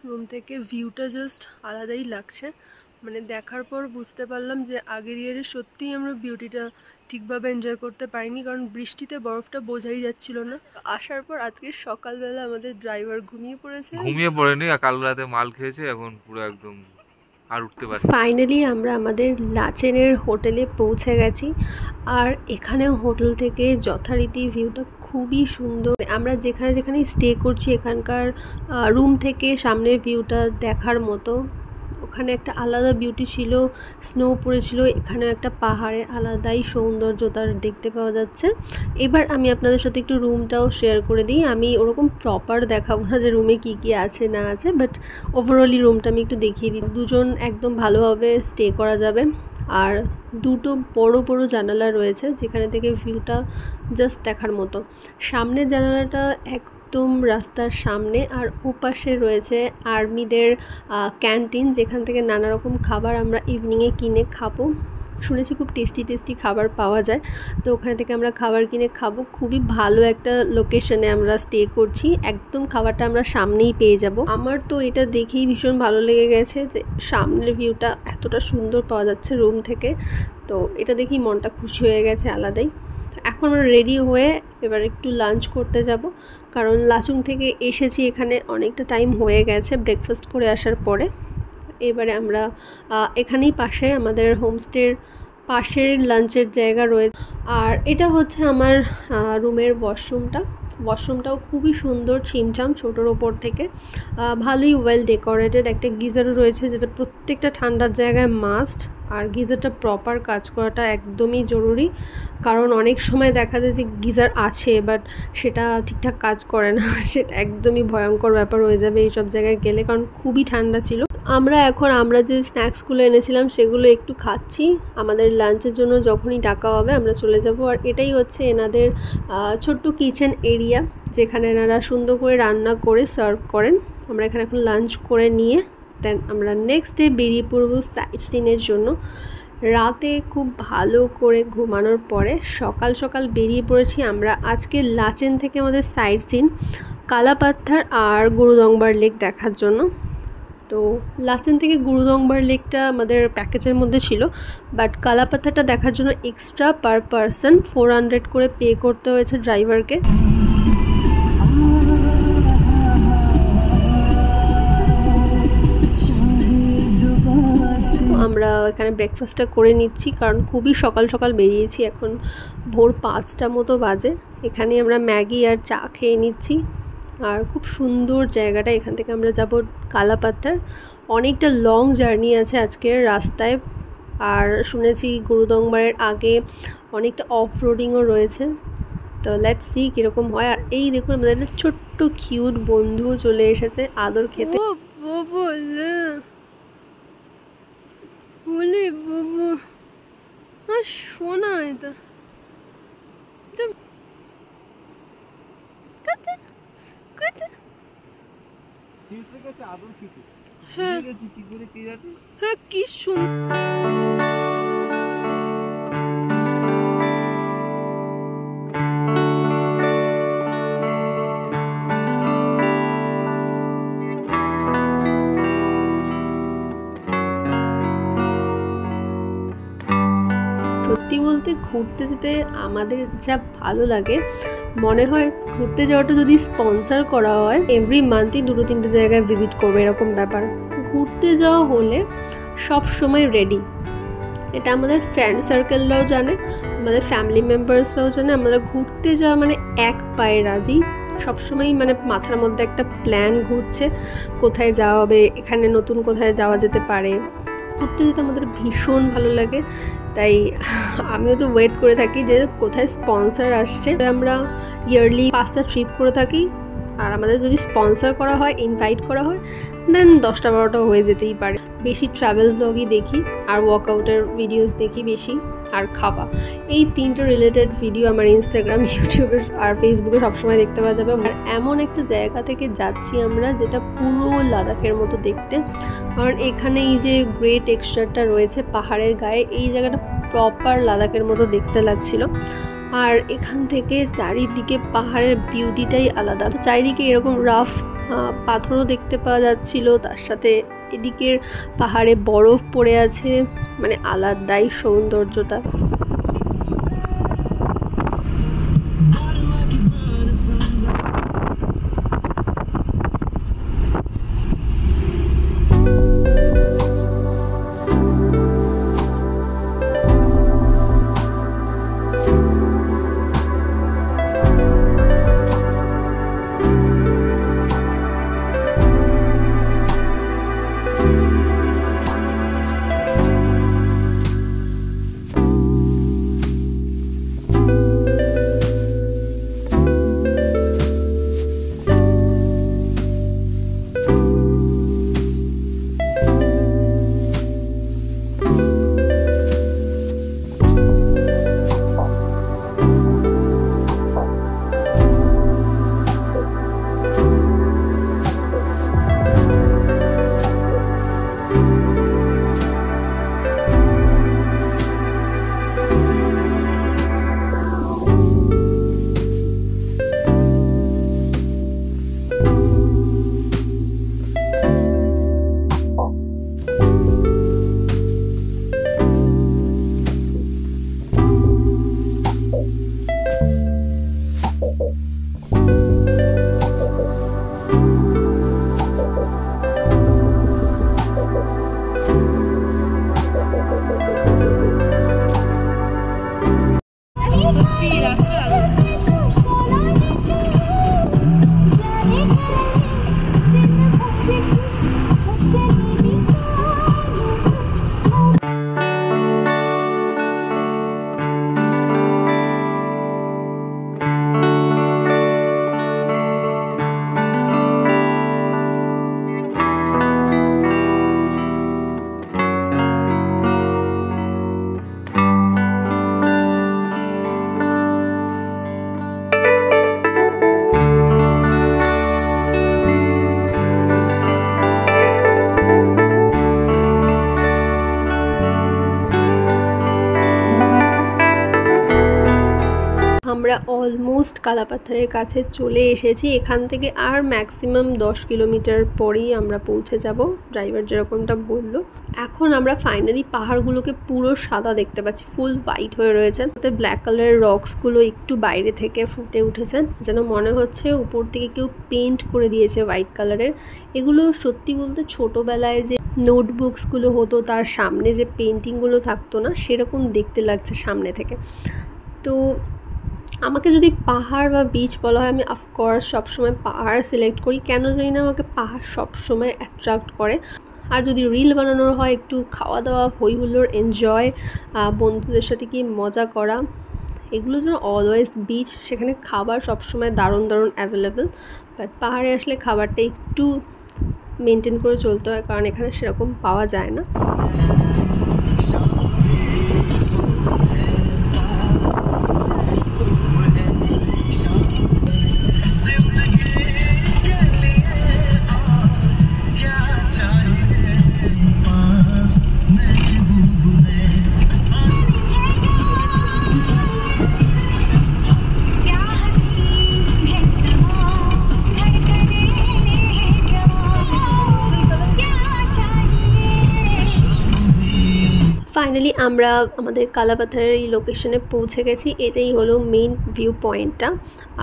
Room থেকে ভিউটা just আলাদাই লাগছে। মানে দেখার পর বুঝতে পারলাম যে আগের ইয়ারে সত্যিই আমরা বিউটিটা ঠিকভাবে এনজয় করতে পারিনি, কারণ বৃষ্টিতে বরফটা বোঝাই যাচ্ছিল না। আসার পর আজকে সকালবেলা আমাদের ড্রাইভার ঘুমিয়ে পড়েনি, আর কাল রাতে মাল খেয়েছে, এখন পুরো একদম আর উঠতে পারছে। ফাইনালি আমরা আমাদের লাচেনের হোটেলে পৌঁছে গেছি। আর এখানে হোটেল থেকে যথারীতি ভিউটা খুবই সুন্দর। আমরা যেখানে যেখানে স্টে করছি এখানকার রুম থেকে সামনের ভিউটা দেখার মতো। ওখানে একটা আলাদা বিউটি ছিল, স্নো পড়েছিল, এখানেও একটা পাহাড়ের আলাদাই সৌন্দর্যতা দেখতে পাওয়া যাচ্ছে। এবার আমি আপনাদের সাথে একটু রুমটাও শেয়ার করে দিই। আমি ওরকম প্রপার দেখাবো না যে রুমে কি কি আছে না আছে, বাট ওভারঅলি রুমটা আমি একটু দেখিয়ে দিই। দুজন একদম ভালোভাবে স্টে করা যাবে। আর দুটো বড় বড় জানালা রয়েছে যেখানে থেকে ভিউটা জাস্ট দেখার মতো। সামনের জানালাটা একদম রাস্তার সামনে, আর ওপাশে রয়েছে আর্মিদের ক্যান্টিন, যেখান থেকে নানা রকম খাবার আমরা ইভিনিংয়ে কিনে খাবো। শুনেছি খুব টেস্টি টেস্টি খাবার পাওয়া যায়, তো ওখানে থেকে আমরা খাবার কিনে খাবো। খুবই ভালো একটা লোকেশনে আমরা স্টে করছি, একদম খাবারটা আমরা সামনেই পেয়ে যাব। আমার তো এটা দেখেই ভীষণ ভালো লেগে গেছে যে সামনের ভিউটা এতটা সুন্দর পাওয়া যাচ্ছে রুম থেকে। তো এটা দেখেই মনটা খুশি হয়ে গেছে আলাদাই। এখন আমরা রেডি হয়ে এবার একটু লাঞ্চ করতে যাব, কারণ লাচুং থেকে এসেছি এখানে অনেকটা টাইম হয়ে গেছে ব্রেকফাস্ট করে আসার পরে। এবারে আমরা এখানেই পাশে আমাদের হোমস্টের পাশের লাঞ্চের জায়গা রয়েছে। আর এটা হচ্ছে আমার রুমের ওয়াশরুমটাও খুবই সুন্দর, ছিমছাম, ছোটোর ওপর থেকে ভালোই ওয়েল ডেকোরেটেড। একটা গিজারও রয়েছে যেটা প্রত্যেকটা ঠান্ডার জায়গায় মাস্ট। আর গিজারটা প্রপার কাজ করাটা একদমই জরুরি, কারণ অনেক সময় দেখা যায় যে গিজার আছে বাট সেটা ঠিকঠাক কাজ করে না। সেটা একদমই ভয়ঙ্কর ব্যাপার হয়ে যাবে এইসব জায়গায় গেলে, কারণ খুবই ঠান্ডা ছিল। আমরা যে স্ন্যাক্সগুলো এনেছিলাম সেগুলো একটু খাচ্ছি। আমাদের লাঞ্চের জন্য যখনই ডাকা হবে আমরা চলে যাব। আর এটাই হচ্ছে এনাদের ছোট্ট কিচেন এরিয়া, যেখানে এনারা সুন্দর করে রান্না করে সার্ভ করেন। আমরা এখানে এখন লাঞ্চ করে নিয়ে দেন আমরা নেক্সট ডে বেরিয়ে পড়বো সাইট সিনের জন্য। রাতে খুব ভালো করে ঘুমানোর পরে সকাল সকাল বেরিয়ে পড়েছি আমরা আজকে লাচেন থেকে আমাদের সাইট সিন কালাপাত্থার আর গুরুদংবার লেক দেখার জন্য। তো লাচেন থেকে গুরুদংবার লেকটা আমাদের প্যাকেজের মধ্যে ছিল, বাট কালাপাত্থাটা দেখার জন্য এক্সট্রা পার পারসন 400 করে পে করতে হয়েছে ড্রাইভারকে। আমরা এখানে ব্রেকফাস্টটা করে নিচ্ছি, কারণ খুবই সকাল সকাল বেরিয়েছি, এখন ভোর 5টা মতো বাজে। এখানে আমরা ম্যাগি আর চা খেয়ে নিচ্ছি। আর খুব সুন্দর জায়গাটা। এখান থেকে আমরা যাব কালাপাত্থার। অনেকটা লং জার্নি আছে আজকের রাস্তায়। আর শুনেছি গুরুদংবারের আগে অনেকটা অফ রোডিংও রয়েছে, তো লেটস সি কীরকম হয়। আর এই দেখুন আমাদের ছোট্ট কিউট বন্ধুও চলে এসেছে আদর খেতে। বলে বাবু শোনা এটা হ্যাঁ কি সুন্দর। সত্যি বলতে ঘুরতে যেতে আমাদের যা ভালো লাগে, মনে হয় ঘুরতে যাওয়াটা যদি স্পন্সর করা হয় এভরি মান্থই 2-3টে জায়গায় ভিজিট করবে, এরকম ব্যাপার। ঘুরতে যাওয়া হলে সব সময় রেডি, এটা আমাদের ফ্রেন্ড সার্কেলরাও জানে, আমাদের ফ্যামিলি মেম্বার্সরাও জানে। আমরা ঘুরতে যাওয়া মানে এক পায়ে রাজি, সবসময়ই মানে মাথার মধ্যে একটা প্ল্যান ঘুরছে কোথায় যাওয়া হবে, এখানে নতুন কোথায় যাওয়া যেতে পারে। ঘুরতে যেতে আমাদের ভীষণ ভালো লাগে, তাই আমিও তো ওয়েট করে থাকি যে কোথায় স্পন্সর আসছে। আমরা ইয়ারলি 5টা ট্রিপ করে থাকি, আর আমাদের যদি স্পন্সর করা হয়, ইনভাইট করা হয়, দেন 10টা-12টা হয়ে যেতেই পারে। বেশি ট্রাভেল ব্লগই দেখি, আর ওয়ার্কআউটের ভিডিওস দেখি বেশি, আর খাওয়া। এই 3টে রিলেটেড ভিডিও আমার ইনস্টাগ্রাম, ইউটিউবে আর ফেসবুকে সবসময় দেখতে পাওয়া যাবে। আর এমন একটা জায়গা থেকে যাচ্ছি আমরা যেটা পুরো লাদাখের মতো দেখতে, কারণ এখানে এই যে গ্রে টেক্সচারটা রয়েছে পাহাড়ের গায়ে, এই জায়গাটা প্রপার লাদাখের মতো দেখতে লাগছিল। আর এখান থেকে চারিদিকে পাহাড়ের বিউটিটাই আলাদা। চারিদিকে এরকম রাফ পাথরও দেখতে পাওয়া যাচ্ছিল, তার সাথে এদিকের পাহাড়ে বরফ পড়ে আছে, মানে আলাদাই সৌন্দর্যতা। আমরা অলমোস্ট কালাপাথরের কাছে চলে এসেছি। এখান থেকে আর ম্যাক্সিমাম 10 কিলোমিটার পরেই আমরা পৌঁছে যাব, ড্রাইভার যেরকমটা বললো। এখন আমরা ফাইনালি পাহাড়গুলোকে পুরো সাদা দেখতে পাচ্ছি, ফুল হোয়াইট হয়ে রয়েছে। তাতে ব্ল্যাক কালারের রক্সগুলো একটু বাইরে থেকে ফুটে উঠেছে, যেন মনে হচ্ছে উপর থেকে কেউ পেন্ট করে দিয়েছে হোয়াইট কালারের। এগুলো সত্যি বলতে ছোটোবেলায় যে নোটবুকসগুলো হতো তার সামনে যে পেন্টিংগুলো থাকতো না, সেরকম দেখতে লাগছে সামনে থেকে। তো আমাকে যদি পাহাড় বা বিচ বলা হয়, আমি অফকোর্স সবসময় পাহাড় সিলেক্ট করি। কেন জানি না, আমাকে পাহাড় সবসময় অ্যাট্রাক্ট করে। আর যদি রিল বানানোর হয়, একটু খাওয়া দাওয়া, হই হুল্লোড়, এনজয়, বন্ধুদের সাথে কি মজা করা, এগুলোর জন্য অলওয়েজ বিচ। সেখানে খাবার সবসময় দারুণ দারুণ অ্যাভেলেবেল, বাট পাহাড়ে আসলে খাবারটা একটু মেনটেন করে চলতে হয়, কারণ এখানে সেরকম পাওয়া যায় না। ফাইনালি আমরা আমাদের কালাপাথরের এই লোকেশনে পৌঁছে গেছি। এটাই হলো মেইন ভিউ পয়েন্টটা।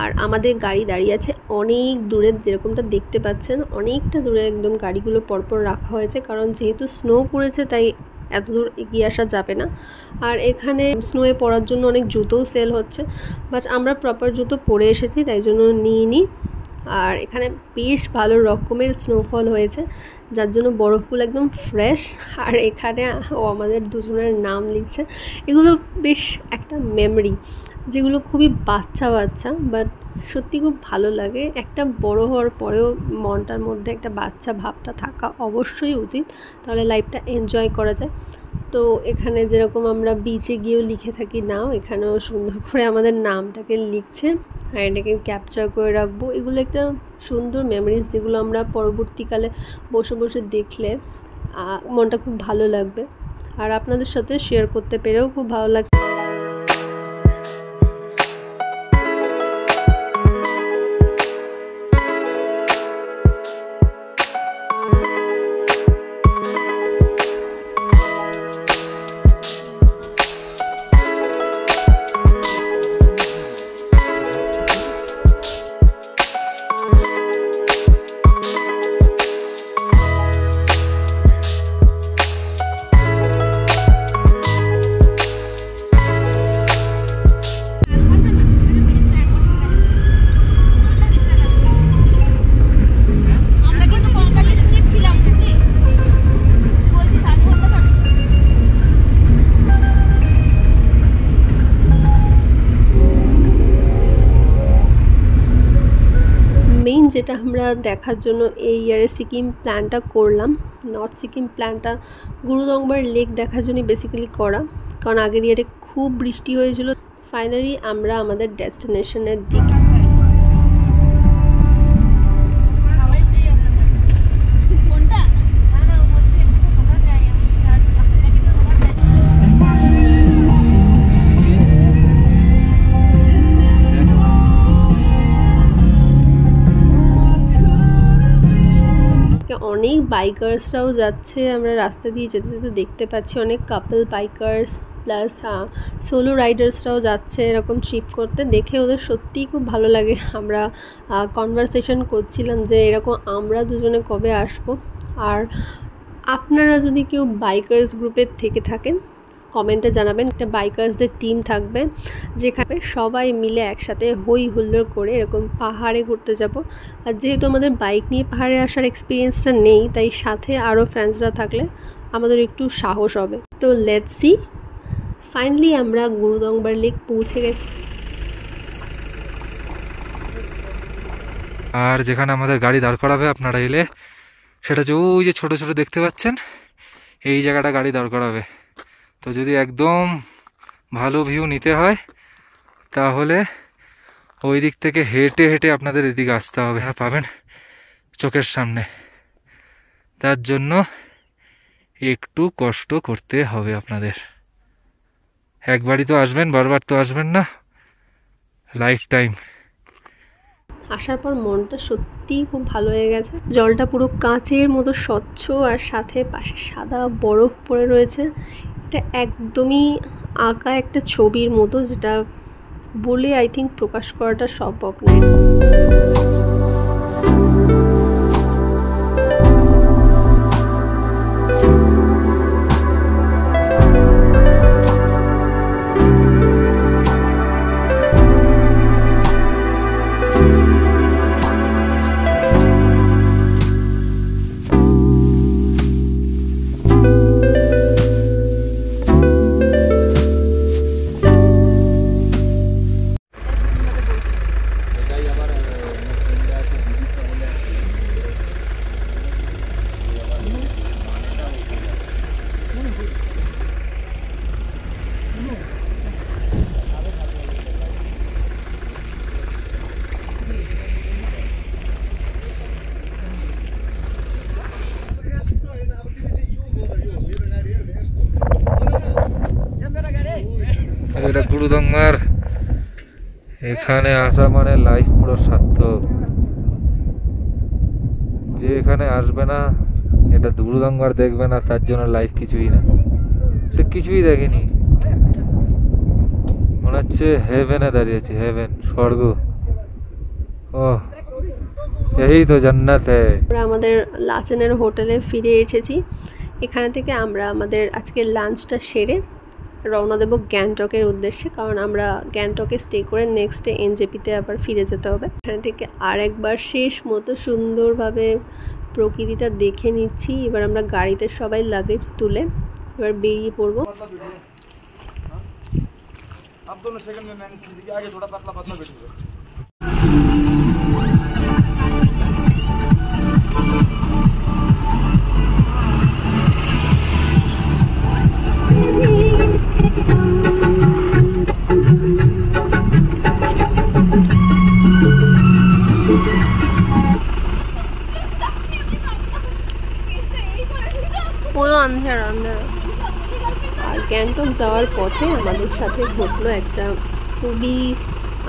আর আমাদের গাড়ি দাঁড়িয়ে আছে অনেক দূরে, যেরকমটা দেখতে পাচ্ছেন অনেকটা দূরে একদম গাড়িগুলো পরপর রাখা হয়েছে, কারণ যেহেতু স্নো পড়েছে তাই এত দূর এগিয়ে আসা যাবে না। আর এখানে স্নোয়ে পরার জন্য অনেক জুতোও সেল হচ্ছে, বাট আমরা প্রপার জুতো পরে এসেছি তাই জন্য নিইনি। আর এখানে বেশ ভালো রকমের স্নোফল হয়েছে, যার জন্য বরফগুলো একদম ফ্রেশ। আর এখানে ও আমাদের দুজনের নাম লিখছে। এগুলো বেশ একটা মেমরি, যেগুলো খুবই বাচ্চা বাচ্চা, বাট সত্যি খুব ভালো লাগে। একটা বড় হওয়ার পরেও মনটার মধ্যে একটা বাচ্চা ভাবটা থাকা অবশ্যই উচিত, তাহলে লাইফটা এনজয় করা যায়। তো এখানে যেরকম আমরা বিচে গিয়েও লিখে থাকি নাও, এখানেও সুন্দর করে আমাদের নামটাকে লিখছে, আর এটাকে ক্যাপচার করে রাখবো। এগুলো একটা সুন্দর মেমোরিজ, যেগুলো আমরা পরবর্তীকালে বসে বসে দেখলে মনটা খুব ভালো লাগবে। আর আপনাদের সাথে শেয়ার করতে পেরেও খুব ভালো লাগছে। আমরা দেখার জন্য এই ইয়ারে সিকিম প্ল্যানটা করলাম। নর্থ সিকিম প্ল্যানটা গুরুদংবার লেক দেখার জন্য বেসিক্যালি করা, কারণ আগের ইয়ারে খুব বৃষ্টি হয়েছিল। ফাইনালি আমরা আমাদের ডেস্টিনেশনের দিকে। অনেক বাইকার্সরাও যাচ্ছে, আমরা রাস্তা দিয়ে যেতে যেতে দেখতে পাচ্ছি অনেক কাপল বাইকার্স প্লাস সোলো রাইডার্সরাও যাচ্ছে এরকম ট্রিপ করতে। দেখে ওদের সত্যিই খুব ভালো লাগে। আমরা কনভারসেশন করছিলাম যে এরকম আমরা দুজনে কবে আসব। আর আপনারা যদি কেউ বাইকার্স গ্রুপের থেকে থাকেন কমেন্টে জানাবেন। একটা বাইকার্সদের টিম থাকবে যেখানে সবাই মিলে একসাথে হই হুল্লোড় করে এরকম পাহাড়ে ঘুরতে যাব। আর যেহেতু আমাদের বাইক নিয়ে পাহাড়ে আসার এক্সপিরিয়েন্সটা নেই, তাই সাথে আরও ফ্রেন্ডসরা থাকলে আমাদের একটু সাহস হবে। তো লেটস সি। ফাইনালি আমরা গুরুদংবার লেক পৌঁছে গেছি। আর যেখানে আমাদের গাড়ি দাঁড় করাবে আপনারা এলে, সেটা যে ওই যে ছোট ছোট দেখতে পাচ্ছেন, এই জায়গাটা গাড়ি দাঁড় করাবে। তো যদি একদম ভালো ভিউ নিতে হয় তাহলে ওই দিক থেকে হেঁটে হেঁটে আপনাদের এদিকে আসতে হবে, পাবেন চোখের সামনে। তার জন্য একটু কষ্ট করতে হবে আপনাদের। একবারই তো আসবেন, বারবার তো আসবেন না, লাইফ টাইম। আসার পর মনটা সত্যিই খুব ভালো হয়ে গেছে। জলটা পুরো কাঁচের মতো স্বচ্ছ, আর সাথে পাশে সাদা বরফ পড়ে রয়েছে। এটা একদমই আঁকা একটা ছবির মতো, যেটা বলে আই থিঙ্ক প্রকাশ করাটা সম্ভব নয়। এটা গুরুদংবার, এখানে আসা মানে লাইফ পুরো সার্থক। যে এখানে আসবে না, এটা গুরুদংবার দেখবে না, তার জন্য লাইফ কিছুই না। সে কিছুই দেখেনি, মনে হচ্ছে হেভেনে দাঁড়িয়েছে, হেভেন, স্বর্গ। ও এই তো জান্নাত। আমরা আমাদের লাচেনের হোটেলে ফিরে এসেছি। এখানে থেকে আমরা আমাদের আজকের লাঞ্চটা সেরে রওনা দেব গ্যাংটকের উদ্দেশ্যে, কারণ আমরা গ্যাংটকে স্টে করে নেক্সট ডে এনজেপিতে আবার ফিরে যেতে হবে। এখান থেকে আর একবার শেষ মতো সুন্দরভাবে প্রকৃতিটা দেখে নিচ্ছি। এবার আমরা গাড়িতে সবাই লাগেজ তুলে এবার বেরিয়ে পড়বো। পুরো আন্ধারা আন্ধারা। আর গ্যাংটক যাওয়ার পথে আমাদের সাথে ঘটলো একটা খুবই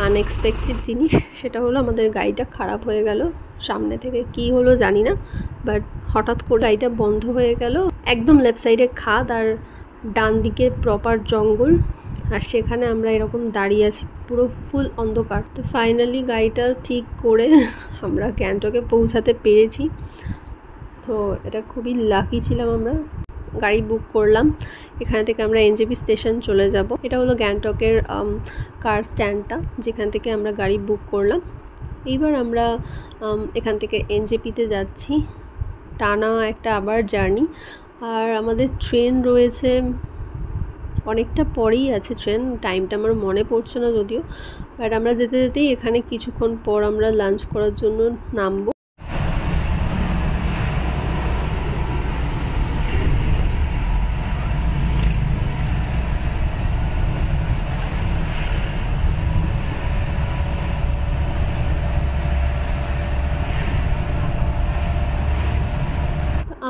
আনএক্সপেক্টেড জিনিস। সেটা হলো আমাদের গাড়িটা খারাপ হয়ে গেল। সামনে থেকে কি হলো জানি না, বাট হঠাৎ করে গাড়িটা বন্ধ হয়ে গেল। একদম লেফট সাইডে খাদ আর ডান দিকে প্রপার জঙ্গল, আর সেখানে আমরা এরকম দাঁড়িয়ে আছি, পুরো ফুল অন্ধকার। তো ফাইনালি গাড়িটা ঠিক করে আমরা গ্যাংটকে পৌঁছাতে পেরেছি। তো এটা খুবই লাকি ছিলাম আমরা। গাড়ি বুক করলাম, এখান থেকে আমরা এনজেপি স্টেশন চলে যাব। এটা হলো গ্যাংটকের কার স্ট্যান্ডটা, যেখান থেকে আমরা গাড়ি বুক করলাম। এইবার আমরা এখান থেকে এনজেপিতে যাচ্ছি, টানা একটা আবার জার্নি। আর আমাদের ট্রেন রয়েছে অনেকটা পরেই আছে ট্রেন, টাইমটা আমার মনে পড়ছে না যদিও, বাট আমরা যেতে যেতেই এখানে কিছুক্ষণ পর আমরা লাঞ্চ করার জন্য নামবো।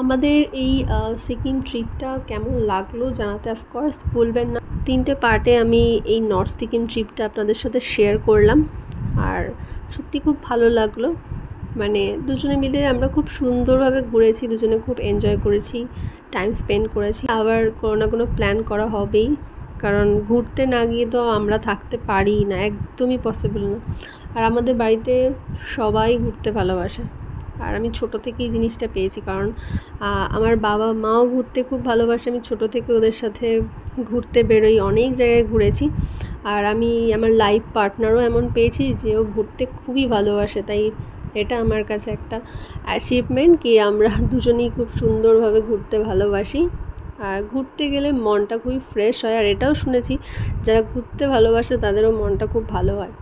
আমাদের এই সিকিম ট্রিপটা কেমন লাগলো জানাতে অফকোর্স ভুলবেন না। 3টে পার্টে আমি এই নর্থ সিকিম ট্রিপটা আপনাদের সাথে শেয়ার করলাম, আর সত্যি খুব ভালো লাগলো। মানে দুজনে মিলে আমরা খুব সুন্দরভাবে ঘুরেছি, দুজনে খুব এনজয় করেছি, টাইম স্পেন্ড করেছি। আবার কোনো না কোনো প্ল্যান করা হবেই, কারণ ঘুরতে না গিয়ে তো আমরা থাকতে পারি না, একদমই পসিবল না। আর আমাদের বাড়িতে সবাই ঘুরতে ভালোবাসে, আর আমি ছোটো থেকেই জিনিসটা পেয়েছি, কারণ আমার বাবা মাও ঘুরতে খুব ভালোবাসে। আমি ছোটো থেকে ওদের সাথে ঘুরতে বেরোই, অনেক জায়গায় ঘুরেছি। আর আমি আমার লাইফ পার্টনারও এমন পেয়েছি যে ও ঘুরতে খুবই ভালোবাসে। তাই এটা আমার কাছে একটা অ্যাচিভমেন্ট কি আমরা দুজনেই খুব সুন্দরভাবে ঘুরতে ভালোবাসি। আর ঘুরতে গেলে মনটা খুবই ফ্রেশ হয়, আর এটাও শুনেছি যারা ঘুরতে ভালোবাসে তাদেরও মনটা খুব ভালো হয়।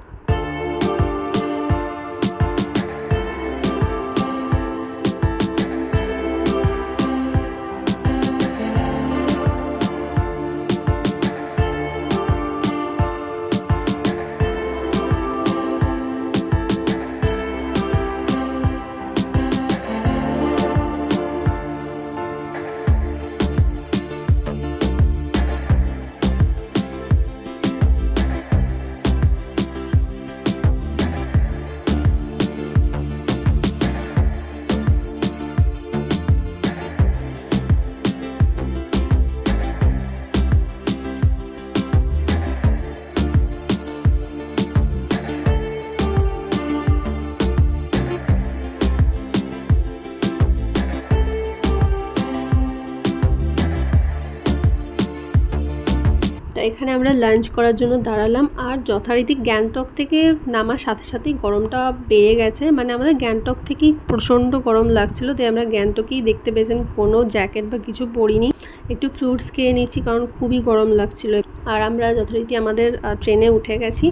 এখানে আমরা লাঞ্চ করার জন্য দাঁড়ালাম, আর যথারীতি গ্যাংটক থেকে নামার সাথে সাথেই গরমটা বেড়ে গেছে। মানে আমাদের গ্যাংটক থেকেই প্রচণ্ড গরম লাগছিল, তাই আমরা গ্যাংটকেই দেখতে পেয়েছেন কোনো জ্যাকেট বা কিছু পরিনি, একটু ফ্রুটস খেয়ে নিচ্ছি কারণ খুবই গরম লাগছিল। আর আমরা যথারীতি আমাদের ট্রেনে উঠে গেছি,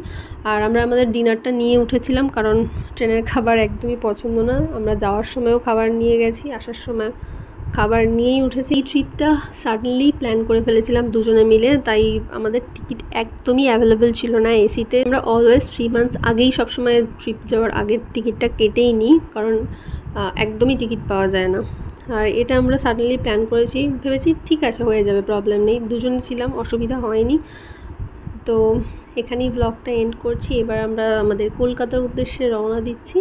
আর আমরা আমাদের ডিনারটা নিয়ে উঠেছিলাম কারণ ট্রেনের খাবার একদমই পছন্দ না। আমরা যাওয়ার সময়ও খাবার নিয়ে গেছি, আসার সময় খাবার নিয়েই উঠেছি। এই ট্রিপটা সাডেনলি প্ল্যান করে ফেলেছিলাম দুজনে মিলে, তাই আমাদের টিকিট একদমই অ্যাভেলেবেল ছিল না এসিতে। আমরা অলওয়েজ 3 মান্থস আগেই সবসময় ট্রিপ যাওয়ার আগের টিকিটটা কেটেই নিই, কারণ একদমই টিকিট পাওয়া যায় না। আর এটা আমরা সাডেনলি প্ল্যান করেছি, ভেবেছি ঠিক আছে হয়ে যাবে, প্রবলেম নেই, দুজনে ছিলাম, অসুবিধা হয়নি। তো এখানেই ব্লগটা এন্ড করছি। এবার আমরা আমাদের কলকাতার উদ্দেশ্যে রওনা দিচ্ছি।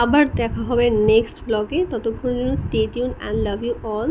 আবার দেখা হবে নেক্সট ব্লগে, ততক্ষণের জন্য stay tune and love you all.